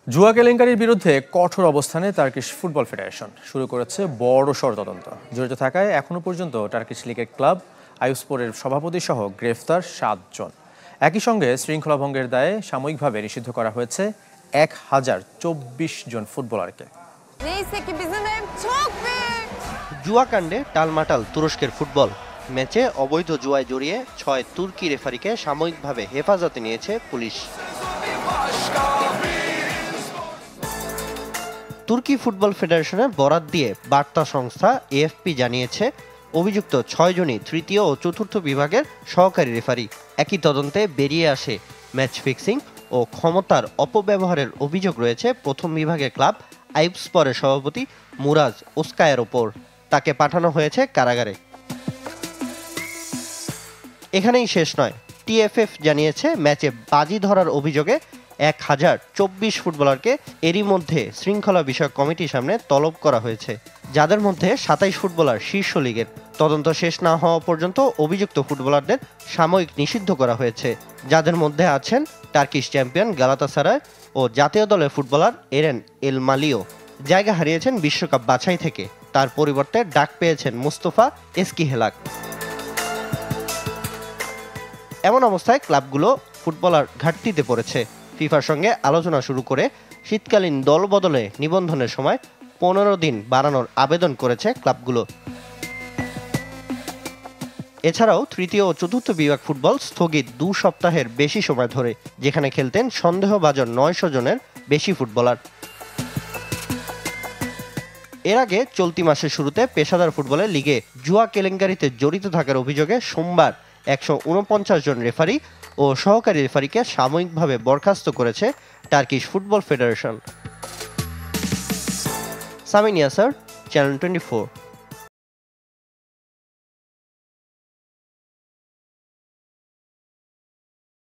জুয়া কেলেঙ্কারির বিরুদ্ধে কঠোর অবস্থানে টার্কিশ ফুটবল ফেডারেশন শুরু করেছে বড়সড় তদন্ত। জড়িত থাকায় এখনো পর্যন্ত টার্কিশ লিগের ক্লাব আইউসপোরের সভাপতি সহ গ্রেফতার 7 জন। একই সঙ্গে শৃঙ্খলা ভঙ্গের দায়ে সাময়িকভাবে নিষিদ্ধ করা হয়েছে 1024 জন ফুটবলারকে। জুয়া কাণ্ডে টালমাটাল তুরস্কের ফুটবল। ম্যাচে অবৈধ জুয়ায় জড়িয়ে 6 তুর্কি রেফারিকে সাময়িকভাবে হেফাজতে নিয়েছে পুলিশ। তুর্কি ফুটবল ফেডারেশনের বরাত দিয়ে বার্তা সংস্থা এএফপি জানিয়েছে, অভিযুক্ত 6 জনই তৃতীয় ও চতুর্থ বিভাগের সহকারী রেফারি। একই তদন্তে বেরিয়ে আসে ম্যাচ ফিক্সিং ও ক্ষমতার অপব্যবহারের অভিযোগ রয়েছে প্রথম বিভাগের ক্লাব আইউসপোরের সভাপতি মুরাজ ওস্কায়ের ওপর। তাকে পাঠানো হয়েছে কারাগারে। এখানেই শেষ নয়। টিএফএফ জানিয়েছে, ম্যাচে বাজি ধরার অভিযোগে 1024 ফুটবলারকে এরই মধ্যে শৃঙ্খলা বিষয়ক কমিটির সামনে তলব করা হয়েছে, যাদের মধ্যে 27 ফুটবলার শীর্ষ লিগের। তদন্ত শেষ না হওয়া পর্যন্ত অভিযুক্ত ফুটবলারদের সাময়িক নিষিদ্ধ করা হয়েছে, যাদের মধ্যে আছেন টার্কিশ চ্যাম্পিয়ন গালাতাসারায় ও জাতীয় দলের ফুটবলার এরেন এলমালিও। জায়গা হারিয়েছেন বিশ্বকাপ বাছাই থেকে, তার পরিবর্তে ডাক পেয়েছেন মুস্তফা এস্কিহেলাক। এমন অবস্থায় ক্লাবগুলো ফুটবলার ঘাটতিতে পড়েছে। ফিফার সঙ্গে আলোচনা শুরু করে শীতকালীন দল বদলে নিবন্ধনের সময় 15 দিন বাড়ানোর আবেদন করেছে ক্লাবগুলো। এছাড়াও তৃতীয় ও চতুর্থ বিভাগ ফুটবল স্থগিত 2 সপ্তাহের বেশি সময় ধরে, যেখানে খেলতেন সন্দেহভাজন 900 জনের বেশি ফুটবলার। এর আগে চলতি মাসের শুরুতে পেশাদার ফুটবলের লিগে জুয়া কেলেঙ্কারিতে জড়িত থাকার অভিযোগে সোমবার 149 জন রেফারি ও সহকারী রেফারিকে সাময়িকভাবে বরখাস্ত করেছে Turkish football federation. Samin Yasar, channel 24।